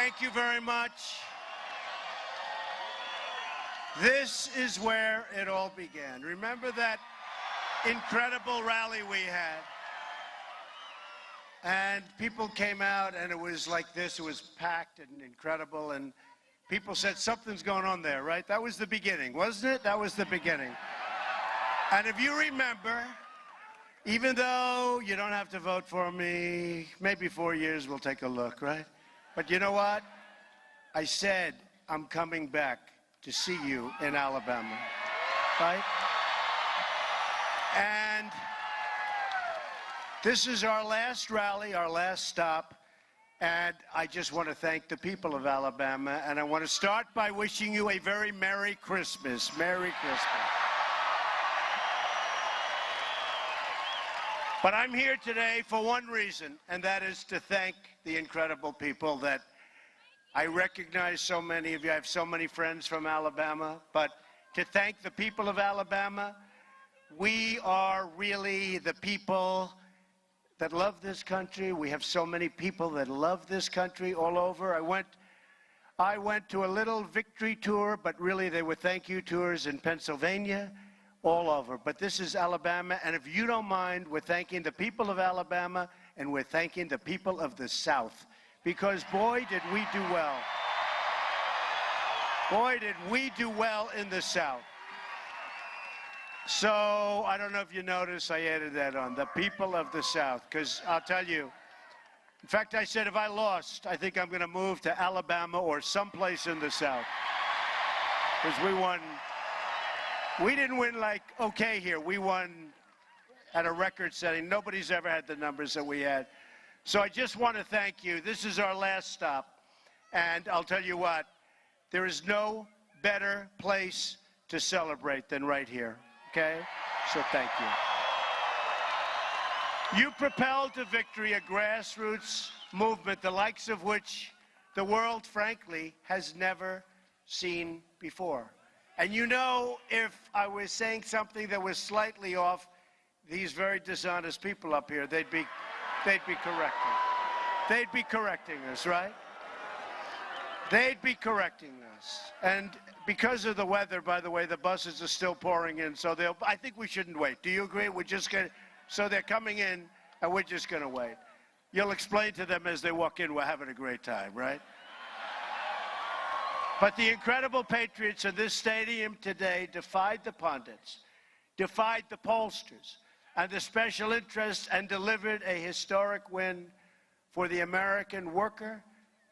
Thank you very much. This is where it all began. Remember that incredible rally we had? And people came out, and it was like this. It was packed and incredible, and people said, something's going on there, right? That was the beginning, wasn't it? That was the beginning. And if you remember, even though you don't have to vote for me, maybe 4 years we'll take a look, right? But you know what? I said I'm coming back to see you in Alabama, right? And this is our last rally, our last stop, and I just want to thank the people of Alabama, and I want to start by wishing you a very Merry Christmas. Merry Christmas. But I'm here today for one reason, and that is to thank the incredible people that I recognize. So many of you. I have so many friends from Alabama, but to thank the people of Alabama. We are really the people that love this country. We have so many people that love this country all over. I went to a little victory tour, but really they were thank you tours in Pennsylvania, all over. But this is Alabama, and if you don't mind, we're thanking the people of Alabama, and we're thanking the people of the South, because boy, did we do well. Boy, did we do well in the South. So, I don't know if you noticed, I added that on, the people of the South, because I'll tell you, in fact, I said if I lost, I think I'm going to move to Alabama or someplace in the South, because we won. We didn't win like okay here. We won at a record setting. Nobody's ever had the numbers that we had. So I just want to thank you. This is our last stop, and I'll tell you what, there is no better place to celebrate than right here. Okay? So thank you. You propelled to victory a grassroots movement, the likes of which the world, frankly, has never seen before. And you know, if I was saying something that was slightly off, these very dishonest people up here, they'd be correcting. They'd be correcting us, right? They'd be correcting us. And because of the weather, by the way, the buses are still pouring in, so I think we shouldn't wait. Do you agree? We're just going to, so they're coming in, and we're just going to wait. You'll explain to them as they walk in, we're having a great time, right? But the incredible patriots of this stadium today defied the pundits, defied the pollsters, and the special interests, and delivered a historic win for the American worker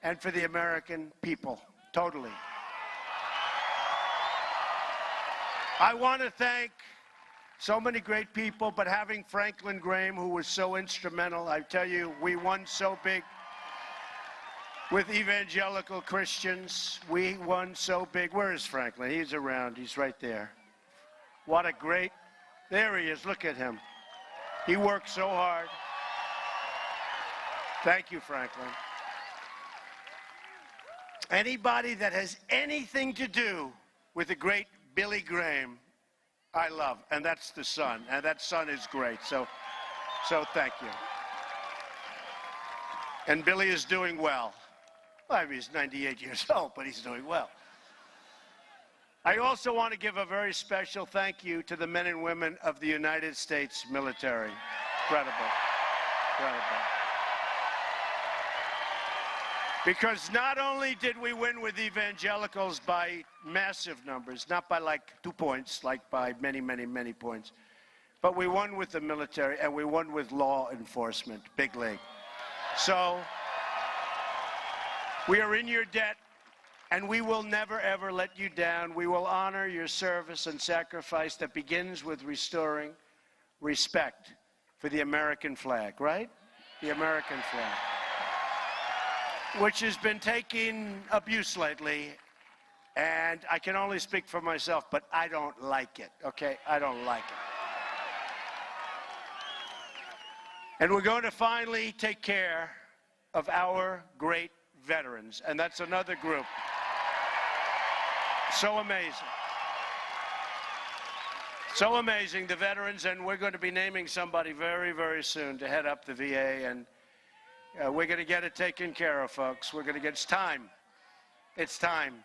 and for the American people, totally. I want to thank so many great people, but having Franklin Graham, who was so instrumental, I tell you, we won so big with evangelical Christians. We won so big. Where is Franklin? He's around. He's right there. What a great, there he is. Look at him. He worked so hard. Thank you, Franklin. Anybody that has anything to do with the great Billy Graham, I love, and that's the son, and that son is great, so thank you. And Billy is doing well. Well, I mean, he's 98 years old, but he's doing well. I also want to give a very special thank you to the men and women of the United States military. Incredible, incredible. Because not only did we win with evangelicals by massive numbers, not by like 2 points, like by many, many, many points, but we won with the military, and we won with law enforcement, big league. So we are in your debt, and we will never, ever let you down. We will honor your service and sacrifice that begins with restoring respect for the American flag, right? The American flag, which has been taking abuse lately, and I can only speak for myself, but I don't like it, okay? I don't like it. And we're going to finally take care of our great veterans, and that's another group. So amazing. So amazing, the veterans, and we're going to be naming somebody very, very soon to head up the VA, and We're going to get it taken care of, folks. We're going to get, it's time. It's time.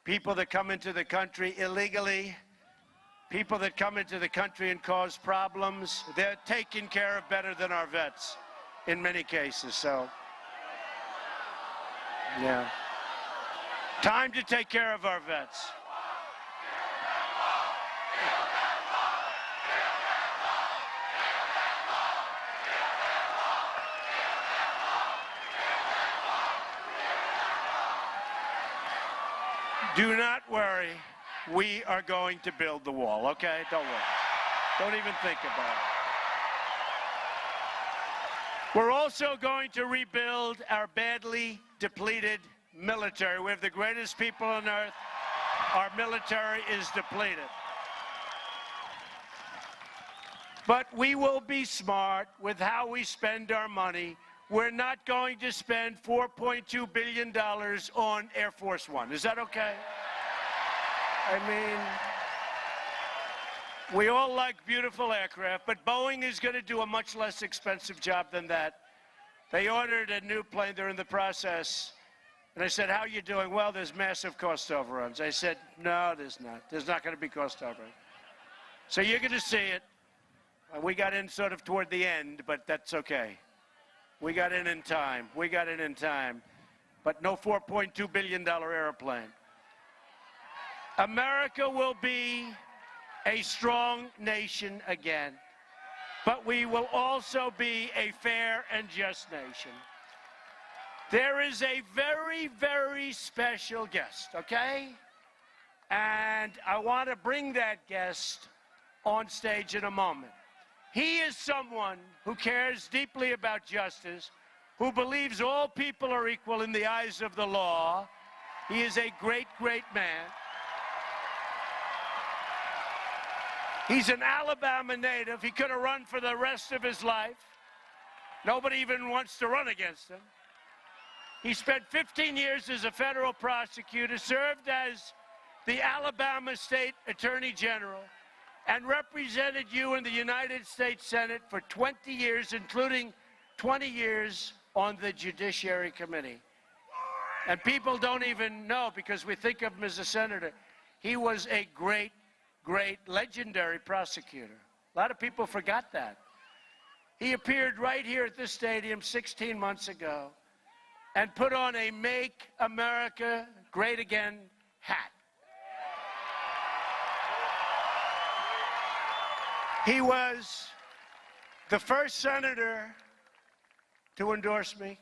People that come into the country illegally, people that come into the country and cause problems, they're taken care of better than our vets in many cases. So, yeah. Time to take care of our vets. Do not worry. We are going to build the wall, okay? Don't worry. Don't even think about it. We're also going to rebuild our badly depleted military. We have the greatest people on earth. Our military is depleted. But we will be smart with how we spend our money. We're not going to spend $4.2 billion on Air Force One. Is that okay? I mean, we all like beautiful aircraft, but Boeing is going to do a much less expensive job than that. They ordered a new plane. They're in the process. And I said, how are you doing? Well, there's massive cost overruns. I said, no, there's not. There's not going to be cost overruns. So you're going to see it. We got in sort of toward the end, but that's okay. We got in time. We got in time. But no $4.2 billion airplane. America will be a strong nation again. But we will also be a fair and just nation. There is a very, very special guest, okay? And I want to bring that guest on stage in a moment. He is someone who cares deeply about justice, who believes all people are equal in the eyes of the law. He is a great, great man. He's an Alabama native. He could have run for the rest of his life. Nobody even wants to run against him. He spent 15 years as a federal prosecutor, served as the Alabama State Attorney General, and represented you in the United States Senate for 20 years, including 20 years on the Judiciary Committee. And people don't even know, because we think of him as a senator. He was a great, great, legendary prosecutor. A lot of people forgot that. He appeared right here at this stadium 16 months ago and put on a Make America Great Again hat. He was the first senator to endorse me,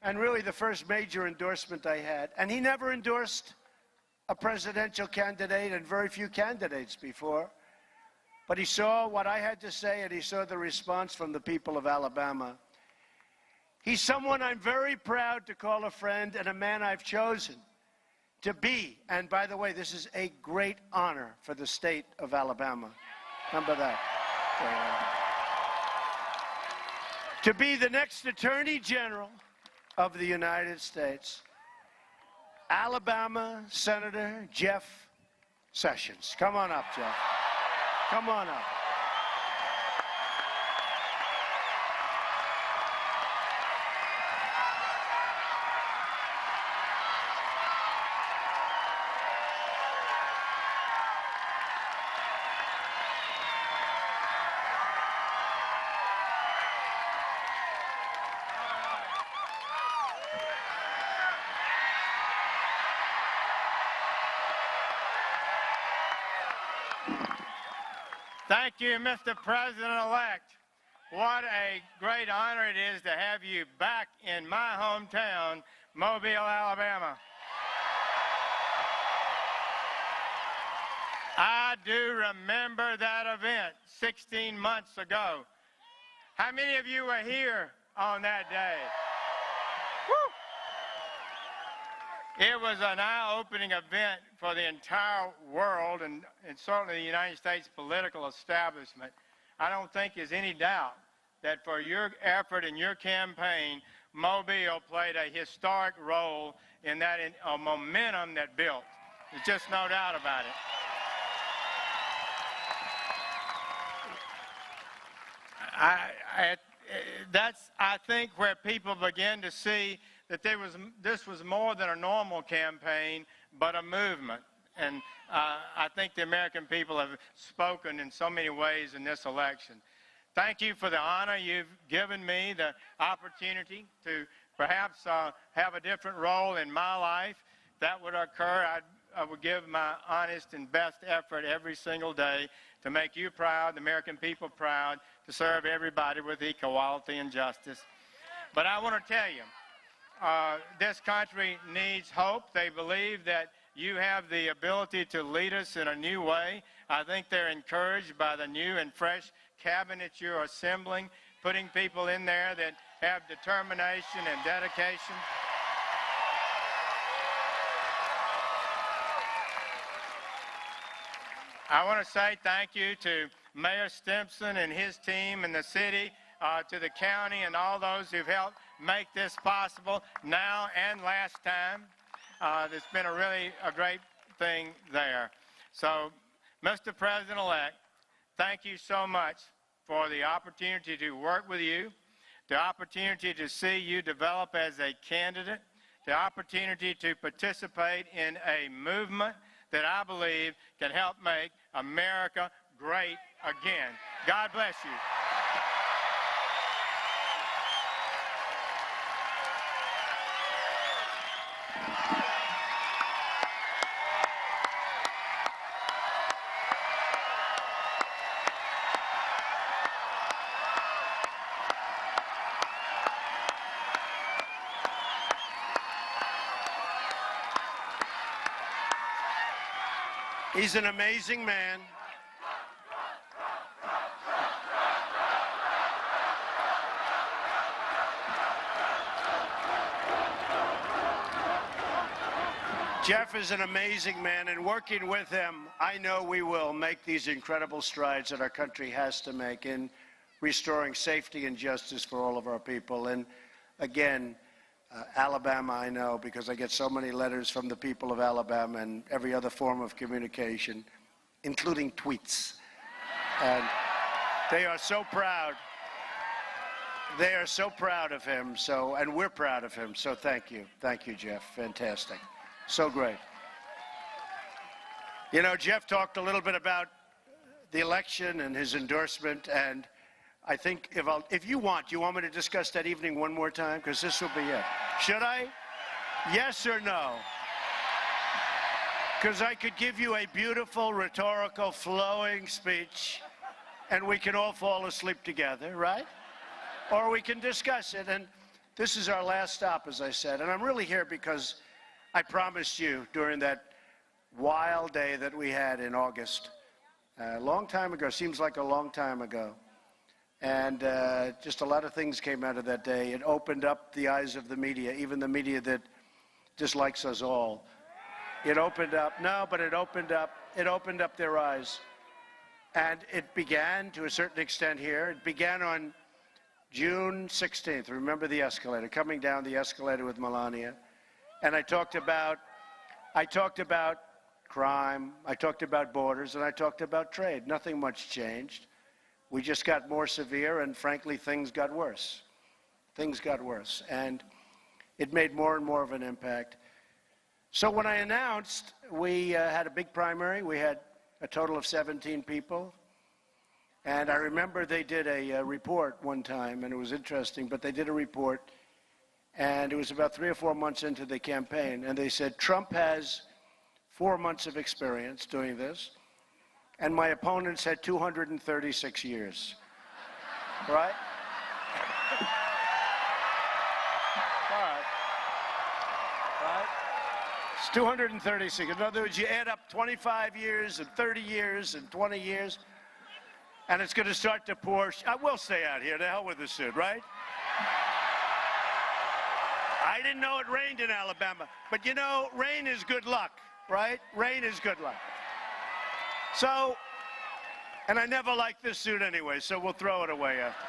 and really the first major endorsement I had. And he never endorsed a presidential candidate, and very few candidates before. But he saw what I had to say, and he saw the response from the people of Alabama. He's someone I'm very proud to call a friend, and a man I've chosen to be. And by the way, this is a great honor for the state of Alabama. Remember that. To be the next Attorney General of the United States, Alabama Senator Jeff Sessions. Come on up, Jeff. Come on up. Thank you, Mr. President-elect. What a great honor it is to have you back in my hometown, Mobile, Alabama. I do remember that event 16 months ago. How many of you were here on that day? Woo! It was an eye-opening event for the entire world and certainly the United States political establishment. I don't think there's any doubt that for your effort and your campaign, Mobile played a historic role in that momentum that built. There's just no doubt about it. that's, I think, where people begin to see that this was more than a normal campaign, but a movement. And I think the American people have spoken in so many ways in this election. Thank you for the honor you've given me, the opportunity to perhaps have a different role in my life. If that would occur, I would give my honest and best effort every single day to make you proud, the American people proud, to serve everybody with equality and justice. But I want to tell you, this country needs hope. They believe that you have the ability to lead us in a new way. I think they're encouraged by the new and fresh cabinet you're assembling, putting people in there that have determination and dedication. I want to say thank you to Mayor Stimson and his team and the city, to the county and all those who've helped make this possible now and last time. It's been a great thing there. So, Mr. President-elect, thank you so much for the opportunity to work with you, the opportunity to see you develop as a candidate, the opportunity to participate in a movement that I believe can help make America great again. God bless you. He's an amazing man. Jeff is an amazing man, and working with him, I know we will make these incredible strides that our country has to make in restoring safety and justice for all of our people. And again, Alabama, I know, because I get so many letters from the people of Alabama and every other form of communication, including tweets. And they are so proud. They are so proud of him, and we're proud of him, so thank you. Thank you, Jeff. Fantastic. So great. You know, Jeff talked a little bit about the election and his endorsement, and I think if you want me to discuss that evening one more time? Because this will be it. Should I? Yes or no? Because I could give you a beautiful, rhetorical, flowing speech, and we can all fall asleep together, right? Or we can discuss it. And this is our last stop, as I said. And I'm really here because I promised you during that wild day that we had in August, a long time ago, seems like a long time ago. And just a lot of things came out of that day. It opened up the eyes of the media, even the media that dislikes us all. It opened up, it opened up their eyes. And it began to a certain extent here. It began on June 16th. Remember the escalator, coming down the escalator with Melania. And I talked about crime, I talked about borders, and I talked about trade. Nothing much changed. We just got more severe, and frankly, things got worse. Things got worse, and it made more and more of an impact. So when I announced, we had a big primary. We had a total of 17 people. And I remember they did a report one time, and it was interesting, but they did a report, and it was about 3 or 4 months into the campaign, and they said, Trump has 4 months of experience doing this, and my opponents had 236 years, right? All right. Right? It's 236. In other words, you add up 25 years and 30 years and 20 years, and it's going to start to pour. I will stay out here. The hell with the suit, right? I didn't know it rained in Alabama, but you know, rain is good luck, right? Rain is good luck. So, and I never liked this suit anyway, so we'll throw it away after.